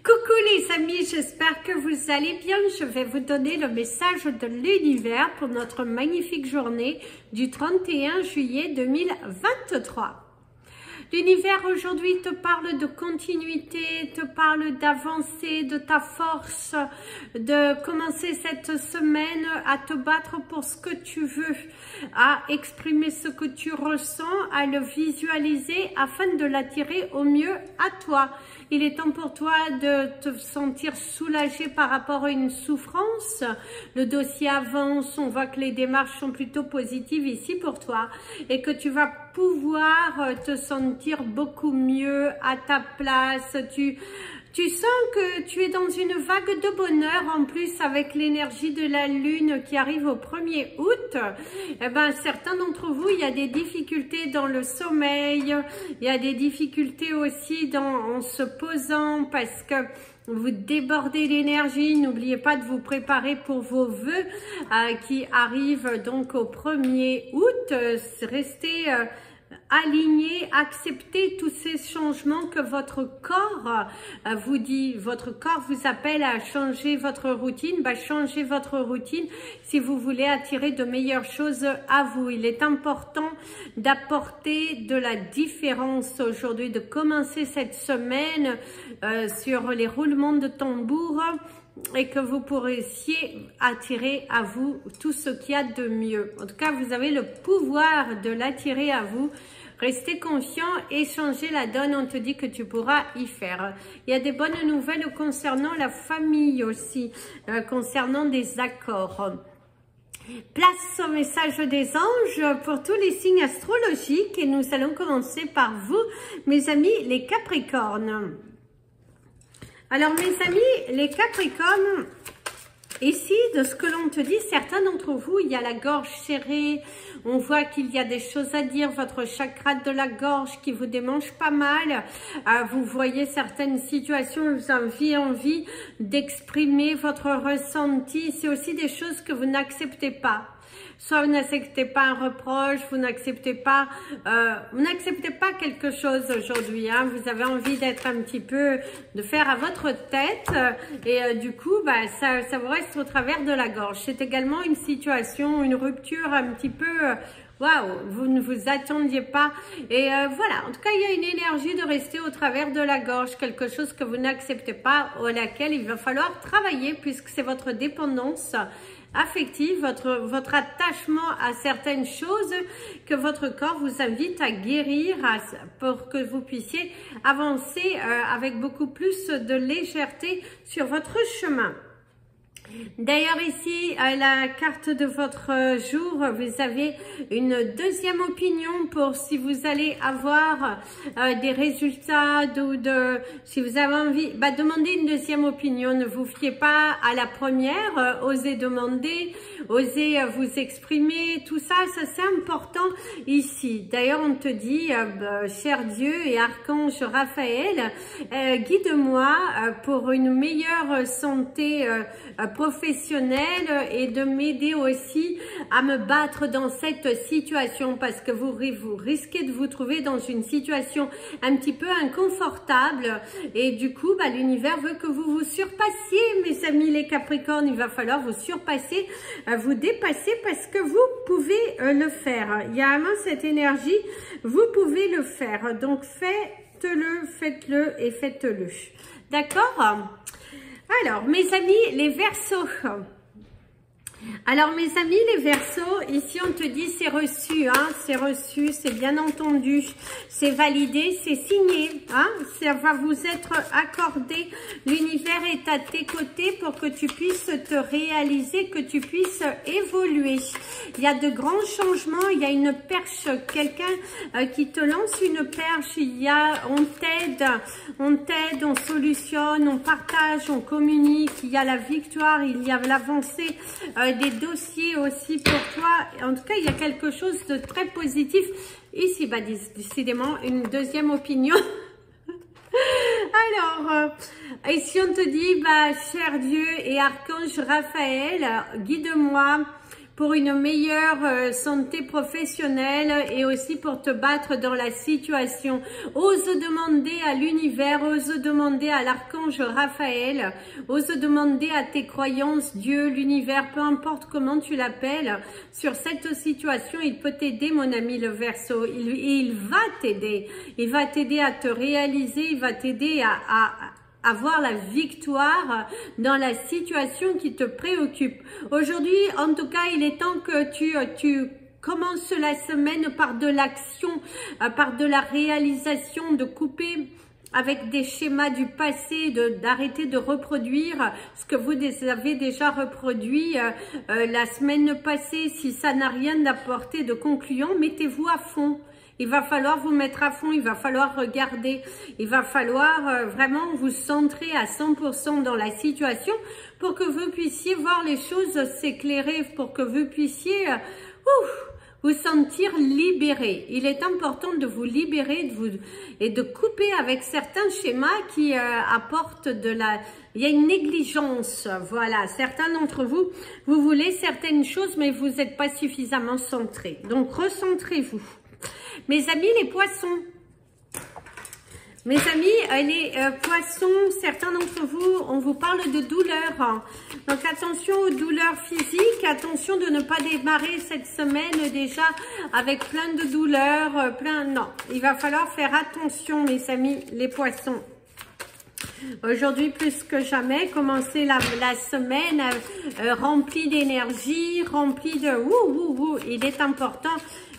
Coucou les amis, j'espère que vous allez bien. Je vais vous donner le message de l'univers pour notre magnifique journée du 31 juillet 2023. L'univers aujourd'hui te parle de continuité, te parle d'avancer, de ta force, de commencer cette semaine à te battre pour ce que tu veux, à exprimer ce que tu ressens, à le visualiser afin de l'attirer au mieux à toi. Il est temps pour toi de te sentir soulagé par rapport à une souffrance. Le dossier avance, on voit que les démarches sont plutôt positives ici pour toi et que tu vas pouvoir te sentir beaucoup mieux à ta place. Tu sens que tu es dans une vague de bonheur, en plus avec l'énergie de la lune qui arrive au 1er août. Eh ben, certains d'entre vous, il y a des difficultés dans le sommeil, il y a des difficultés aussi en se posant parce que vous débordez l'énergie. N'oubliez pas de vous préparer pour vos vœux qui arrivent donc au 1er août. Restez aligner, accepter tous ces changements que votre corps vous dit. Votre corps vous appelle à changer votre routine. Changez votre routine si vous voulez attirer de meilleures choses à vous. Il est important d'apporter de la différence aujourd'hui, de commencer cette semaine sur les roulements de tambour et que vous pourriez attirer à vous tout ce qu'il y a de mieux. En tout cas, vous avez le pouvoir de l'attirer à vous. Restez confiant et changez la donne, on te dit que tu pourras y faire. Il y a des bonnes nouvelles concernant la famille aussi, concernant des accords. Place au message des anges pour tous les signes astrologiques et nous allons commencer par vous, mes amis les Capricornes. Alors mes amis, les Capricornes, ici, de ce que l'on te dit, certains d'entre vous, il y a la gorge serrée, on voit qu'il y a des choses à dire, votre chakra de la gorge qui vous démange pas mal, vous voyez certaines situations, vous avez envie d'exprimer votre ressenti, c'est aussi des choses que vous n'acceptez pas. Soit vous n'acceptez pas un reproche, vous n'acceptez pas quelque chose aujourd'hui. Hein. Vous avez envie d'être un petit peu, de faire à votre tête et du coup, ça vous reste au travers de la gorge. C'est également une situation, une rupture un petit peu, waouh, vous ne vous attendiez pas. Et voilà, en tout cas, il y a une énergie de rester au travers de la gorge, quelque chose que vous n'acceptez pas, à laquelle il va falloir travailler puisque c'est votre dépendance affective, votre attachement à certaines choses que votre corps vous invite à guérir pour que vous puissiez avancer avec beaucoup plus de légèreté sur votre chemin. D'ailleurs ici, à la carte de votre jour, vous avez une deuxième opinion pour si vous allez avoir des résultats si vous avez envie, demandez une deuxième opinion. Ne vous fiez pas à la première, osez demander, osez vous exprimer, tout ça, c'est important ici. D'ailleurs, on te dit, cher Dieu et archange Raphaël, guide-moi pour une meilleure santé professionnelle et de m'aider aussi à me battre dans cette situation parce que vous risquez de vous trouver dans une situation un petit peu inconfortable et du coup l'univers veut que vous vous surpassiez, mes amis les Capricornes. Il va falloir vous surpasser, vous dépasser parce que vous pouvez le faire. Il y a vraiment cette énergie, vous pouvez le faire, donc faites-le et faites-le, d'accord? Alors, mes amis, les Verseaux. Alors, mes amis, les Verseaux, ici, on te dit, c'est reçu, hein, c'est reçu, c'est bien entendu, c'est validé, c'est signé, hein, ça va vous être accordé. L'univers est à tes côtés pour que tu puisses te réaliser, que tu puisses évoluer. Il y a de grands changements, il y a une perche, quelqu'un qui te lance une perche, on t'aide, on solutionne, on partage, on communique, il y a la victoire, il y a l'avancée, des dossiers aussi pour toi. En tout cas, il y a quelque chose de très positif ici. Décidément, une deuxième opinion. Alors, ici on te dit, cher Dieu et archange Raphaël, guide-moi pour une meilleure santé professionnelle et aussi pour te battre dans la situation. Ose demander à l'univers, ose demander à l'archange Raphaël, ose demander à tes croyances, Dieu, l'univers, peu importe comment tu l'appelles, sur cette situation. Il peut t'aider, mon ami le Verseau, il va t'aider. Il va t'aider à te réaliser, il va t'aider à avoir la victoire dans la situation qui te préoccupe. Aujourd'hui, en tout cas, il est temps que tu commences la semaine par de l'action, par de la réalisation, de couper avec des schémas du passé, d'arrêter de reproduire ce que vous avez déjà reproduit la semaine passée. Si ça n'a rien d'apporté de concluant, mettez-vous à fond. Il va falloir vous mettre à fond, il va falloir regarder, il va falloir vraiment vous centrer à 100% dans la situation pour que vous puissiez voir les choses s'éclairer, pour que vous puissiez vous sentir libéré. Il est important de vous libérer et de couper avec certains schémas qui apportent il y a une négligence, voilà. Certains d'entre vous, vous voulez certaines choses, mais vous n'êtes pas suffisamment centré. Donc, recentrez-vous. Mes amis les poissons, mes amis les poissons, certains d'entre vous, on vous parle de douleurs. Donc attention aux douleurs physiques, attention de ne pas démarrer cette semaine déjà avec plein de douleurs, non. Il va falloir faire attention, mes amis les poissons. Aujourd'hui, plus que jamais, commencez la semaine remplie d'énergie, remplie de il est important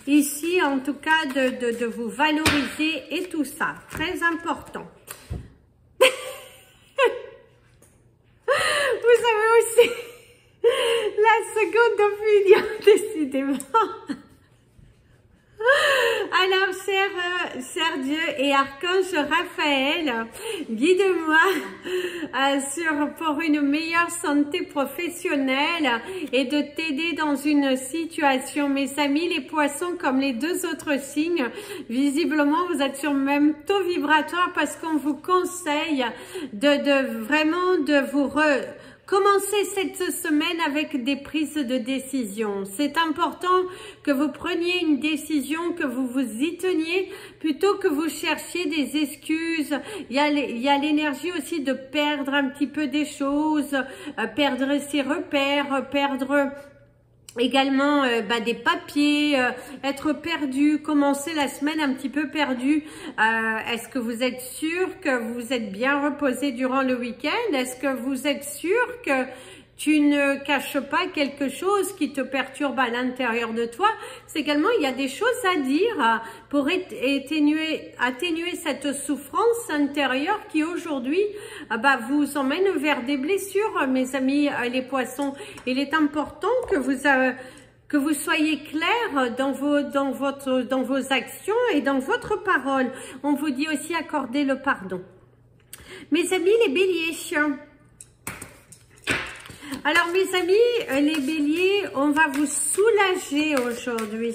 ici, en tout cas, de vous valoriser et tout ça. Très important. Vous savez aussi, la seconde opinion, décidément. Alors, cher Dieu et archange Raphaël, guide-moi pour une meilleure santé professionnelle et de t'aider dans une situation. Mes amis, les poissons, comme les deux autres signes, visiblement, vous êtes sur le même taux vibratoire parce qu'on vous conseille vraiment de vous commencez cette semaine avec des prises de décision. C'est important que vous preniez une décision, que vous vous y teniez, plutôt que vous cherchiez des excuses. Il y a l'énergie aussi de perdre un petit peu des choses, perdre ses repères, perdre également des papiers, être perdu, commencer la semaine un petit peu perdu. Est-ce que vous êtes sûr que vous êtes bien reposé durant le week-end? Est-ce que vous êtes sûr que tu ne caches pas quelque chose qui te perturbe à l'intérieur de toi? C'est également, il y a des choses à dire pour atténuer cette souffrance intérieure qui aujourd'hui vous emmène vers des blessures, mes amis les poissons. Il est important que vous soyez clair dans vos actions et dans votre parole. On vous dit aussi accorder le pardon. Mes amis les béliers. Alors mes amis, les béliers, on va vous soulager aujourd'hui.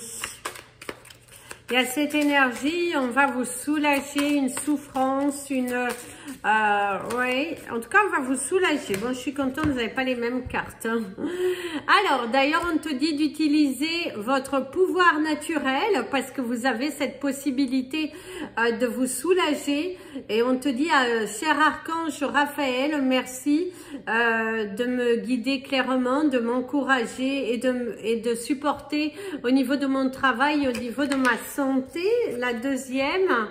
Il y a cette énergie, on va vous soulager, une souffrance, ouais, en tout cas, on va vous soulager. Bon, je suis contente, vous n'avez pas les mêmes cartes. Hein. Alors, d'ailleurs, on te dit d'utiliser votre pouvoir naturel parce que vous avez cette possibilité de vous soulager. Et on te dit, cher archange Raphaël, merci de me guider clairement, de m'encourager et de supporter au niveau de mon travail, au niveau de ma santé. La deuxième,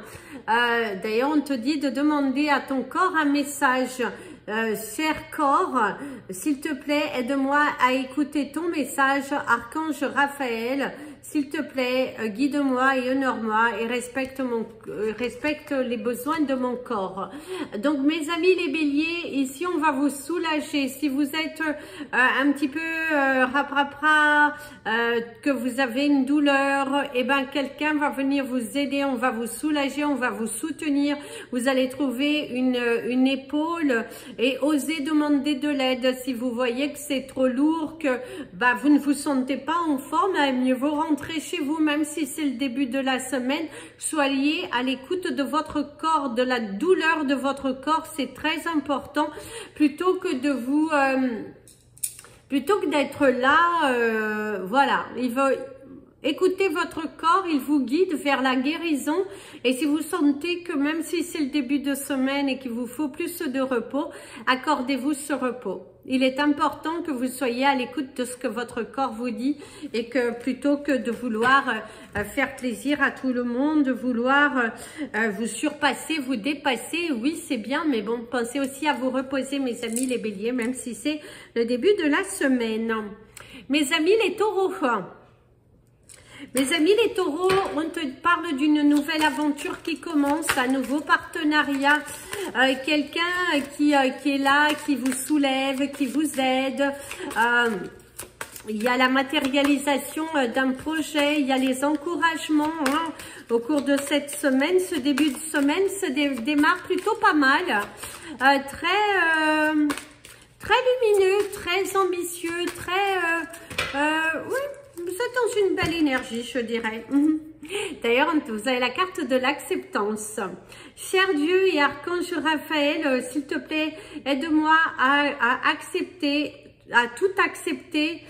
d'ailleurs, on te dit de demander à ton corps un message. Cher corps, s'il te plaît, aide-moi à écouter ton message, archange Raphaël. S'il te plaît, guide-moi et honore-moi et respecte les besoins de mon corps. Donc, mes amis les béliers, ici, on va vous soulager. Si vous êtes un petit peu que vous avez une douleur, eh ben, quelqu'un va venir vous aider. On va vous soulager, on va vous soutenir. Vous allez trouver une épaule et oser demander de l'aide. Si vous voyez que c'est trop lourd, que vous ne vous sentez pas en forme, mieux vaut rentrer chez vous, même si c'est le début de la semaine. Soyez à l'écoute de votre corps, de la douleur de votre corps, c'est très important, plutôt que de vous Plutôt que d'être là, voilà, il veut... Écoutez votre corps, il vous guide vers la guérison. Et si vous sentez que même si c'est le début de semaine et qu'il vous faut plus de repos, accordez-vous ce repos. Il est important que vous soyez à l'écoute de ce que votre corps vous dit et que plutôt que de vouloir faire plaisir à tout le monde, de vouloir vous surpasser, vous dépasser, oui c'est bien, mais bon, pensez aussi à vous reposer mes amis les béliers, même si c'est le début de la semaine. Mes amis les taureaux. Mes amis les taureaux, on te parle d'une nouvelle aventure qui commence, un nouveau partenariat, quelqu'un qui est là, qui vous soulève, qui vous aide. Il y a la matérialisation d'un projet, il y a les encouragements hein, au cours de cette semaine. Ce début de semaine se démarre plutôt pas mal, très lumineux, très ambitieux, oui. Vous êtes dans une belle énergie, je dirais. D'ailleurs, vous avez la carte de l'acceptance. Cher Dieu et Archange Raphaël, s'il te plaît, aide-moi à accepter, à tout accepter,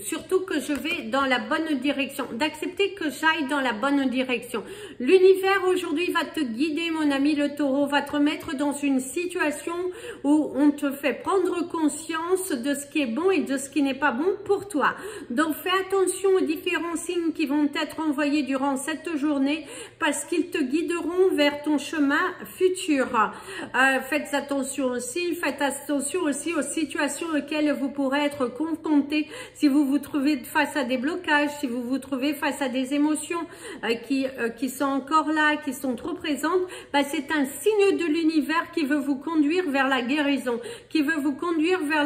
surtout que je vais dans la bonne direction, d'accepter que j'aille dans la bonne direction. L'univers aujourd'hui va te guider, mon ami le taureau, va te remettre dans une situation où on te fait prendre conscience de ce qui est bon et de ce qui n'est pas bon pour toi. Donc fais attention aux différents signes qui vont être envoyés durant cette journée parce qu'ils te guideront vers ton chemin futur. Faites attention aussi aux situations auxquelles vous pourrez être confrontés. Si vous vous trouvez face à des blocages, si vous vous trouvez face à des émotions qui sont encore là, qui sont trop présentes, bah c'est un signe de l'univers qui veut vous conduire vers la guérison, qui veut vous conduire vers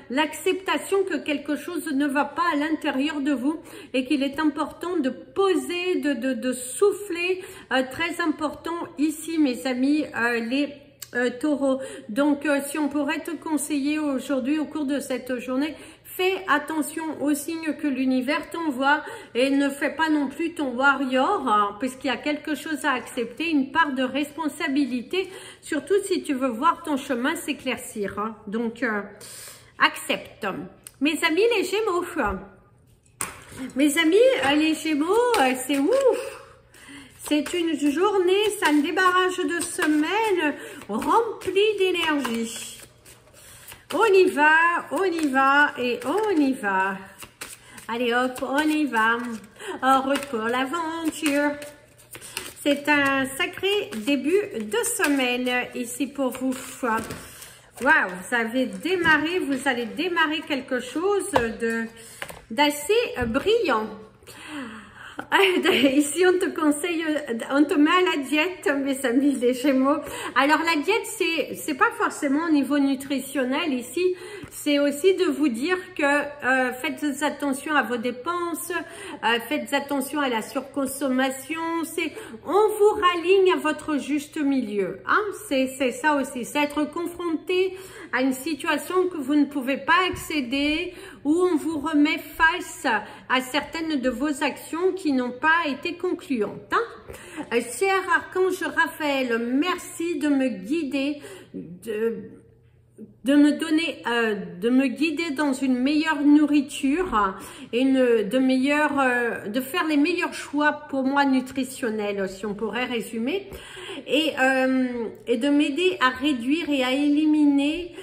l'acceptation que quelque chose ne va pas à l'intérieur de vous et qu'il est important de poser, de souffler, très important ici mes amis les taureaux. Donc si on pourrait te conseiller aujourd'hui au cours de cette journée, fais attention aux signes que l'univers t'envoie et ne fais pas non plus ton warrior hein, puisqu'il y a quelque chose à accepter, une part de responsabilité, surtout si tu veux voir ton chemin s'éclaircir. Hein. Donc, accepte. Mes amis les Gémeaux. Mes amis les Gémeaux, c'est ouf. C'est une journée, c'est un débarrage de semaine rempli d'énergie. On y va et on y va. Allez hop, on y va. En route pour l'aventure. C'est un sacré début de semaine ici pour vous. Waouh, vous allez démarrer quelque chose d'assez brillant. Ici on te conseille, on te met à la diète mes amis les Gémeaux. Alors la diète c'est pas forcément au niveau nutritionnel ici, c'est aussi de vous dire que faites attention à vos dépenses, faites attention à la surconsommation, on vous raligne à votre juste milieu, hein, c'est ça aussi, c'est être confronté à une situation que vous ne pouvez pas accéder, où on vous remet face à certaines de vos actions qui n'ont pas été concluantes. Hein. Cher Archange Raphaël, merci de me guider, de me guider dans une meilleure nourriture et de faire les meilleurs choix pour moi nutritionnels, si on pourrait résumer, et de m'aider à réduire et à éliminer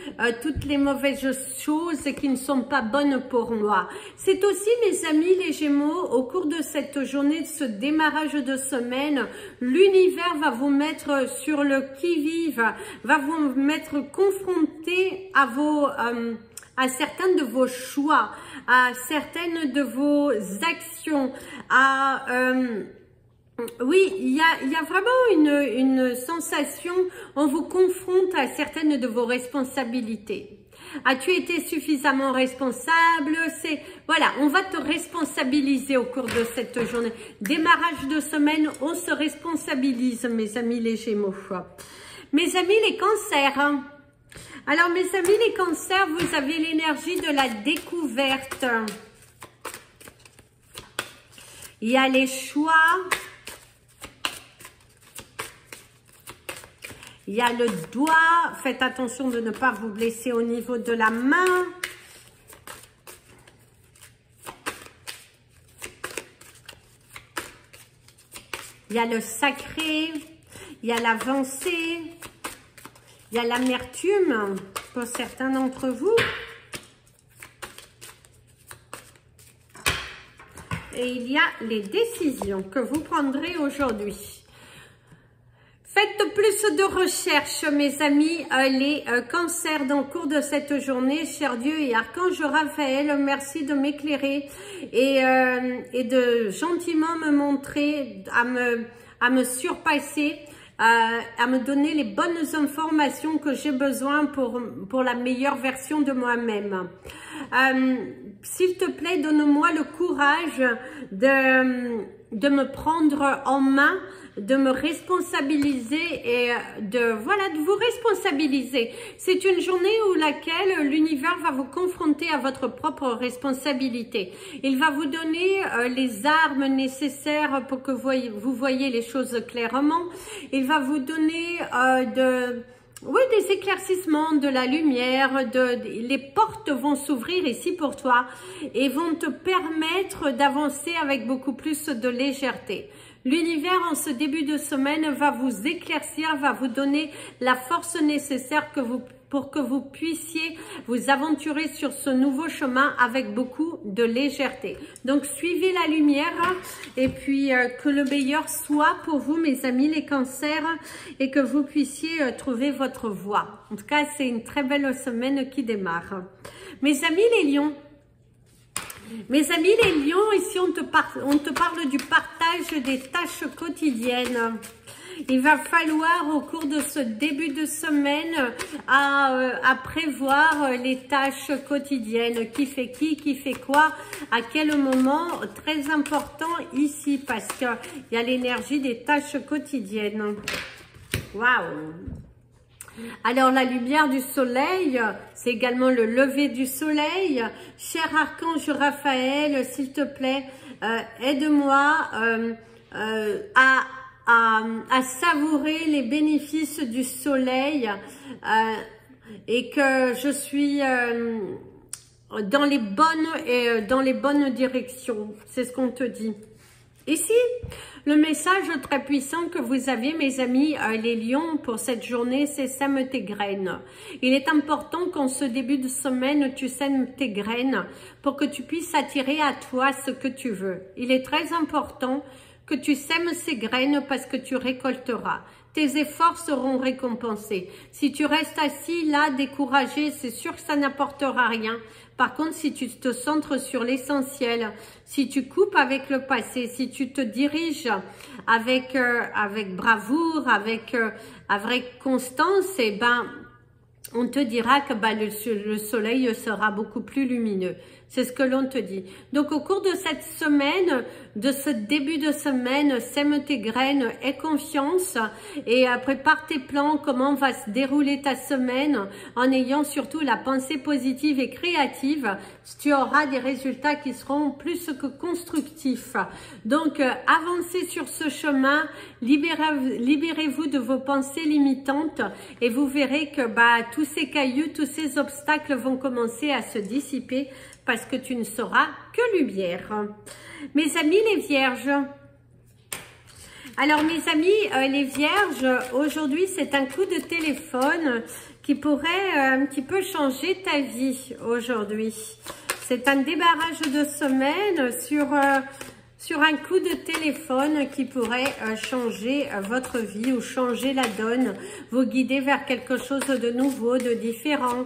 toutes les mauvaises choses qui ne sont pas bonnes pour moi. C'est aussi mes amis les Gémeaux, au cours de cette journée, de ce démarrage de semaine, l'univers va vous mettre sur le qui-vive, va vous mettre confronté à certains de vos choix, à certaines de vos actions, oui, il y a vraiment une sensation, on vous confronte à certaines de vos responsabilités. As-tu été suffisamment responsable? Voilà, on va te responsabiliser au cours de cette journée. Démarrage de semaine, on se responsabilise, mes amis les Gémeaux. Mes amis les Cancers. Alors, mes amis les Cancers, vous avez l'énergie de la découverte. Il y a les choix. Il y a le doigt. Faites attention de ne pas vous blesser au niveau de la main. il y a le sacré, il y a l'avancée, il y a l'amertume pour certains d'entre vous. Et il y a les décisions que vous prendrez aujourd'hui. Faites plus de recherches, mes amis, les cancers dans le cours de cette journée. Cher Dieu et Archange Raphaël, merci de m'éclairer et de gentiment me montrer, à me surpasser, à me donner les bonnes informations que j'ai besoin pour la meilleure version de moi-même. S'il te plaît, donne-moi le courage de me prendre en main, de me responsabiliser et de vous responsabiliser. C'est une journée où laquelle l'univers va vous confronter à votre propre responsabilité. Il va vous donner les armes nécessaires pour que vous voyez les choses clairement. Il va vous donner des éclaircissements, de la lumière, les portes vont s'ouvrir ici pour toi et vont te permettre d'avancer avec beaucoup plus de légèreté. L'univers en ce début de semaine va vous éclaircir, va vous donner la force nécessaire pour que vous puissiez vous aventurer sur ce nouveau chemin avec beaucoup de légèreté. Donc suivez la lumière et puis que le meilleur soit pour vous, mes amis les cancers, et que vous puissiez trouver votre voie. En tout cas, c'est une très belle semaine qui démarre. Mes amis les lions, ici on te parle du partage des tâches quotidiennes. Il va falloir au cours de ce début de semaine à prévoir les tâches quotidiennes. Qui fait qui fait quoi, à quel moment. Très important ici parce qu'il y a l'énergie des tâches quotidiennes. Waouh! Alors la lumière du soleil, c'est également le lever du soleil. Cher Archange Raphaël, s'il te plaît, aide-moi à savourer les bénéfices du soleil et que je suis dans les bonnes directions. C'est ce qu'on te dit. Ici, le message très puissant que vous avez, mes amis les lions, pour cette journée, c'est sème tes graines. Il est important qu'en ce début de semaine, tu sèmes tes graines pour que tu puisses attirer à toi ce que tu veux. Il est très important que tu sèmes ces graines parce que tu récolteras. Tes efforts seront récompensés. Si tu restes assis là, découragé, c'est sûr que ça n'apportera rien. Par contre, si tu te centres sur l'essentiel, si tu coupes avec le passé, si tu te diriges avec bravoure, avec constance, eh ben, on te dira que le soleil sera beaucoup plus lumineux. C'est ce que l'on te dit. Donc, au cours de cette semaine, de ce début de semaine, sème tes graines, aie confiance et prépare tes plans, comment va se dérouler ta semaine en ayant surtout la pensée positive et créative. Tu auras des résultats qui seront plus que constructifs. Donc, avancez sur ce chemin, libérez-vous de vos pensées limitantes et vous verrez que tous ces cailloux, tous ces obstacles vont commencer à se dissiper parce que tu ne seras que lumière. Mes amis les vierges, alors mes amis les vierges, aujourd'hui c'est un coup de téléphone qui pourrait un petit peu changer ta vie aujourd'hui. C'est un débarrage de semaine sur un coup de téléphone qui pourrait changer votre vie ou changer la donne, vous guider vers quelque chose de nouveau, de différent,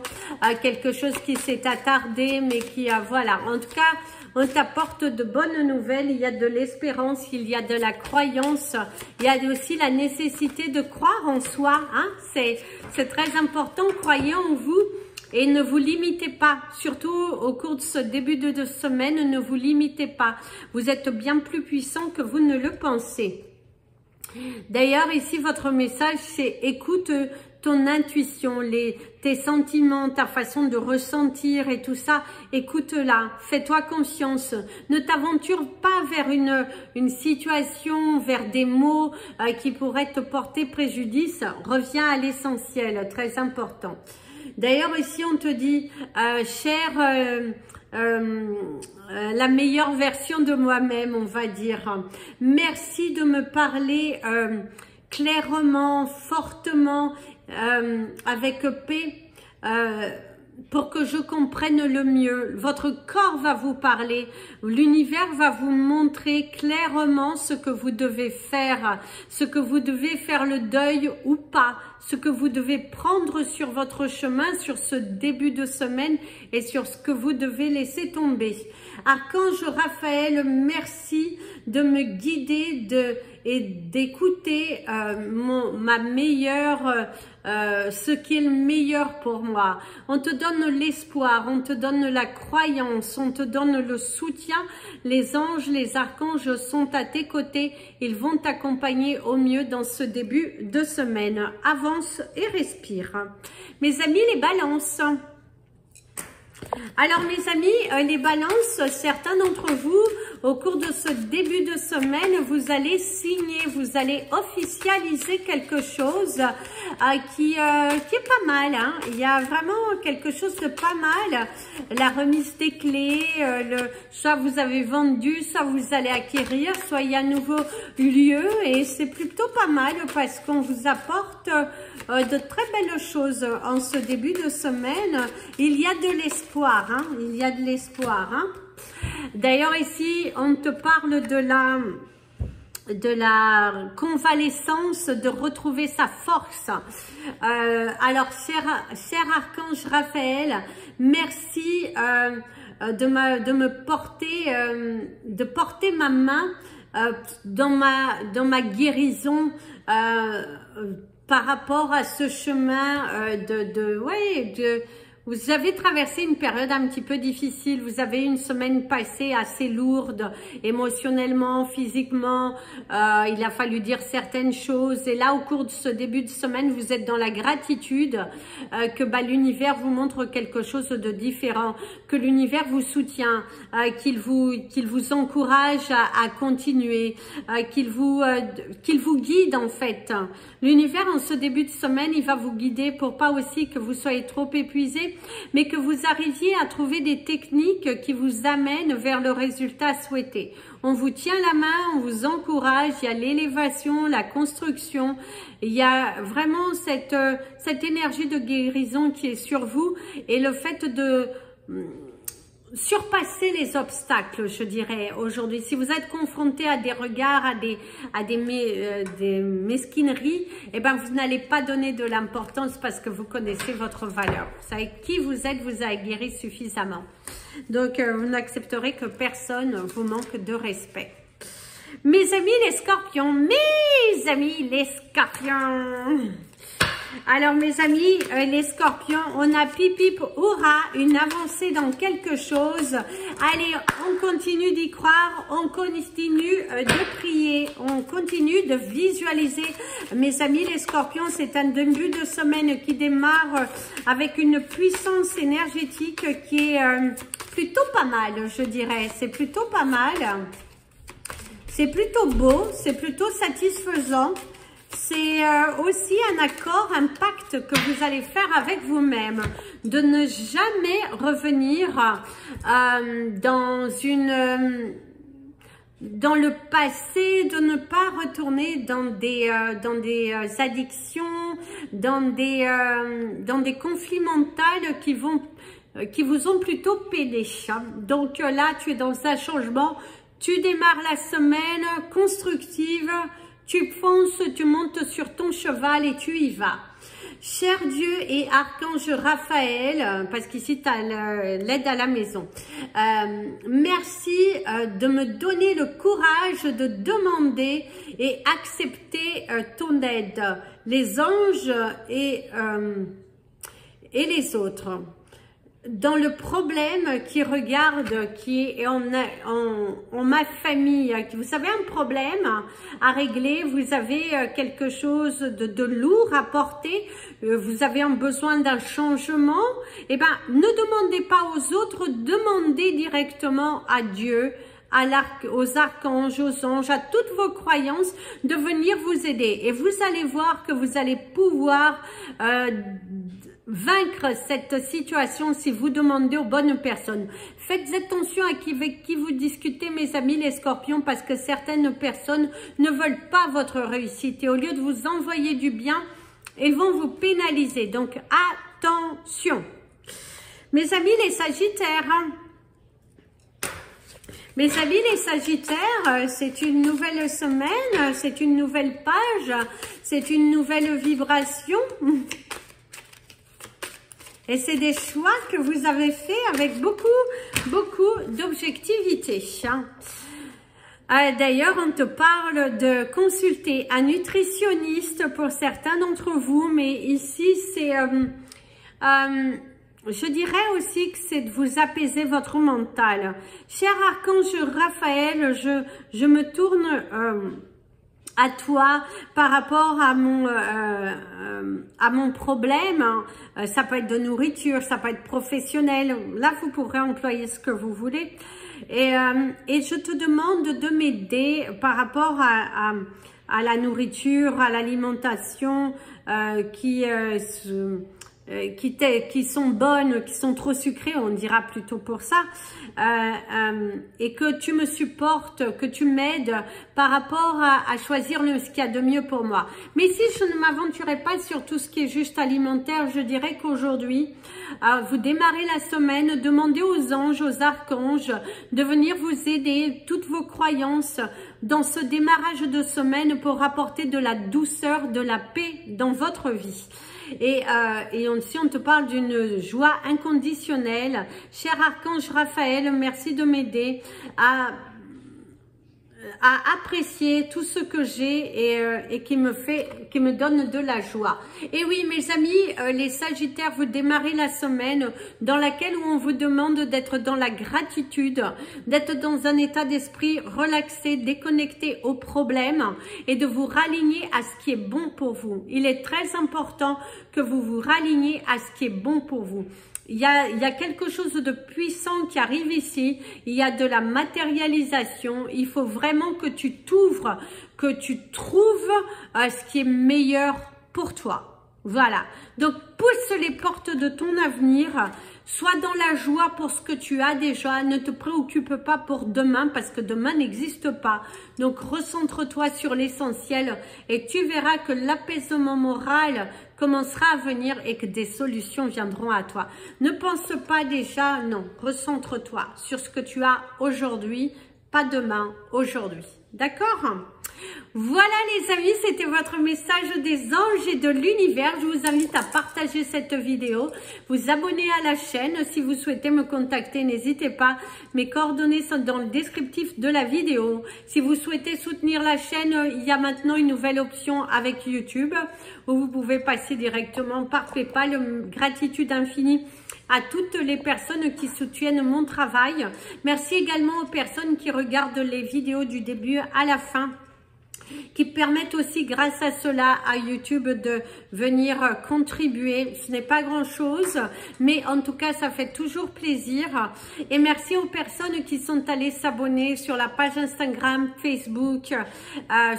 quelque chose qui s'est attardé, mais qui a, voilà, en tout cas, on t'apporte de bonnes nouvelles, il y a de l'espérance, il y a de la croyance, il y a aussi la nécessité de croire en soi, hein, c'est très important, croyez en vous. Et ne vous limitez pas, surtout au cours de ce début de semaine, ne vous limitez pas. Vous êtes bien plus puissant que vous ne le pensez. D'ailleurs, ici, votre message, c'est écoute ton intuition, tes sentiments, ta façon de ressentir et tout ça. Écoute-la, fais-toi confiance. Ne t'aventure pas vers une situation, vers des mots qui pourraient te porter préjudice. Reviens à l'essentiel, très important. D'ailleurs, ici, on te dit, cher, la meilleure version de moi-même, on va dire. Merci de me parler clairement, fortement, avec paix, pour que je comprenne le mieux. Votre corps va vous parler, l'univers va vous montrer clairement ce que vous devez faire le deuil ou pas, ce que vous devez prendre sur votre chemin, sur ce début de semaine et sur ce que vous devez laisser tomber. Archange Raphaël, merci de me guider et d'écouter ma meilleure, ce qui est le meilleur pour moi. On te donne l'espoir, on te donne la croyance, on te donne le soutien. Les anges, les archanges sont à tes côtés. Ils vont t'accompagner au mieux dans ce début de semaine. Avance et respire. Mes amis, les balances. Alors mes amis, les balances, certains d'entre vous, au cours de ce début de semaine, vous allez signer, vous allez officialiser quelque chose qui est pas mal. Hein. Il y a vraiment quelque chose de pas mal. La remise des clés, soit vous avez vendu, soit vous allez acquérir, soit il y a un nouveau lieu et c'est plutôt pas mal parce qu'on vous apporte de très belles choses en ce début de semaine. Il y a de l'espoir, hein, il y a de l'espoir. Hein. D'ailleurs ici, on te parle de la convalescence, de retrouver sa force. Alors, cher Archange Raphaël, merci de porter ma main dans ma guérison par rapport à ce chemin vous avez traversé une période un petit peu difficile, vous avez une semaine passée assez lourde, émotionnellement, physiquement, il a fallu dire certaines choses et là au cours de ce début de semaine, vous êtes dans la gratitude que l'univers vous montre quelque chose de différent, que l'univers vous soutient, qu'il vous encourage à continuer, qu'il vous guide en fait. L'univers en ce début de semaine, il va vous guider pour pas aussi que vous soyez trop épuisé, mais que vous arriviez à trouver des techniques qui vous amènent vers le résultat souhaité. On vous tient la main, on vous encourage, il y a l'élévation, la construction, il y a vraiment cette énergie de guérison qui est sur vous et le fait de surpasser les obstacles, je dirais, aujourd'hui. Si vous êtes confronté à des regards, à des mesquineries, eh ben, vous n'allez pas donner de l'importance parce que vous connaissez votre valeur. Vous savez qui vous êtes, vous avez guéri suffisamment. Donc, vous n'accepterez que personne vous manque de respect. Mes amis les scorpions, mes amis les scorpions. Alors mes amis, les scorpions, on a pipip, hurrah, une avancée dans quelque chose. Allez, on continue d'y croire, on continue de prier, on continue de visualiser. Mes amis les scorpions, c'est un début de semaine qui démarre avec une puissance énergétique qui est plutôt pas mal, je dirais. C'est plutôt pas mal. C'est plutôt beau, c'est plutôt satisfaisant. C'est aussi un accord, un pacte que vous allez faire avec vous-même, de ne jamais revenir dans le passé, de ne pas retourner dans des addictions, dans des conflits mentaux qui vous ont plutôt peiné. Donc là, tu es dans un changement, tu démarres la semaine constructive. Tu fonces, tu montes sur ton cheval et tu y vas. Cher Dieu et Archange Raphaël, parce qu'ici tu as l'aide à la maison, merci de me donner le courage de demander et accepter ton aide, les anges et les autres. Dans le problème qui regarde, qui est en ma famille, vous savez, un problème à régler, vous avez quelque chose de lourd à porter, vous avez un besoin d'un changement, eh ben, ne demandez pas aux autres, demandez directement à Dieu, aux archanges, aux anges, à toutes vos croyances, de venir vous aider. Et vous allez voir que vous allez pouvoir vaincre cette situation si vous demandez aux bonnes personnes. Faites attention à avec qui vous discutez, mes amis les scorpions, parce que certaines personnes ne veulent pas votre réussite et au lieu de vous envoyer du bien, elles vont vous pénaliser. Donc attention. Mes amis les sagittaires, mes amis les sagittaires, c'est une nouvelle semaine, c'est une nouvelle page, c'est une nouvelle vibration. Et c'est des choix que vous avez faits avec beaucoup d'objectivité. D'ailleurs, on te parle de consulter un nutritionniste pour certains d'entre vous, mais ici, c'est, je dirais aussi que c'est de vous apaiser votre mental. Cher archange Raphaël, je me tourne à toi par rapport à mon problème. Ça peut être de nourriture, ça peut être professionnel. Là, vous pourrez employer ce que vous voulez. Et je te demande de m'aider par rapport à la nourriture, à l'alimentation qui sont bonnes, qui sont trop sucrées, on dira plutôt pour ça, et que tu me supportes, que tu m'aides par rapport à choisir ce qu'il y a de mieux pour moi. Mais si je ne m'aventurais pas sur tout ce qui est juste alimentaire, je dirais qu'aujourd'hui, vous démarrez la semaine, demandez aux anges, aux archanges de venir vous aider, toutes vos croyances dans ce démarrage de semaine pour apporter de la douceur, de la paix dans votre vie. Et si on te parle d'une joie inconditionnelle, cher archange Raphaël, merci de m'aider à apprécier tout ce que j'ai et qui me donne de la joie. Et oui, mes amis, les sagittaires, vous démarrez la semaine dans laquelle on vous demande d'être dans la gratitude, d'être dans un état d'esprit relaxé, déconnecté aux problèmes et de vous raligner à ce qui est bon pour vous. Il est très important que vous vous raligniez à ce qui est bon pour vous. Il y a quelque chose de puissant qui arrive ici, il y a de la matérialisation, il faut vraiment que tu t'ouvres, que tu trouves ce qui est meilleur pour toi. Voilà, donc pousse les portes de ton avenir, sois dans la joie pour ce que tu as déjà, ne te préoccupe pas pour demain parce que demain n'existe pas. Donc recentre-toi sur l'essentiel et tu verras que l'apaisement moral commencera à venir et que des solutions viendront à toi. Ne pense pas déjà, non, recentre-toi sur ce que tu as aujourd'hui, pas demain, aujourd'hui. D'accord ? Voilà les amis, c'était votre message des anges et de l'univers. Je vous invite à partager cette vidéo, vous abonner à la chaîne. Si vous souhaitez me contacter, n'hésitez pas. Mes coordonnées sont dans le descriptif de la vidéo. Si vous souhaitez soutenir la chaîne, il y a maintenant une nouvelle option avec YouTube où vous pouvez passer directement par PayPal. Gratitude infinie à toutes les personnes qui soutiennent mon travail. Merci également aux personnes qui regardent les vidéos du début à la fin, qui permettent aussi grâce à cela à YouTube de venir contribuer. Ce n'est pas grand chose, mais en tout cas ça fait toujours plaisir. Et merci aux personnes qui sont allées s'abonner sur la page Instagram, Facebook,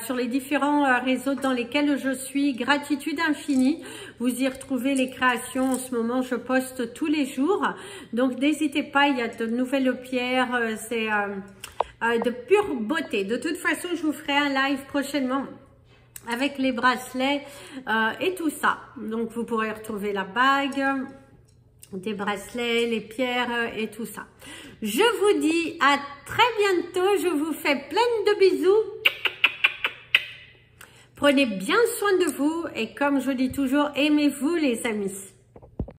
sur les différents réseaux dans lesquels je suis. Gratitude infinie. Vous y retrouvez les créations. En ce moment je poste tous les jours, donc n'hésitez pas, il y a de nouvelles pierres, c'est de pure beauté. De toute façon, je vous ferai un live prochainement avec les bracelets et tout ça. Donc, vous pourrez retrouver la bague, des bracelets, les pierres et tout ça. Je vous dis à très bientôt. Je vous fais plein de bisous. Prenez bien soin de vous et comme je dis toujours, aimez-vous les amis.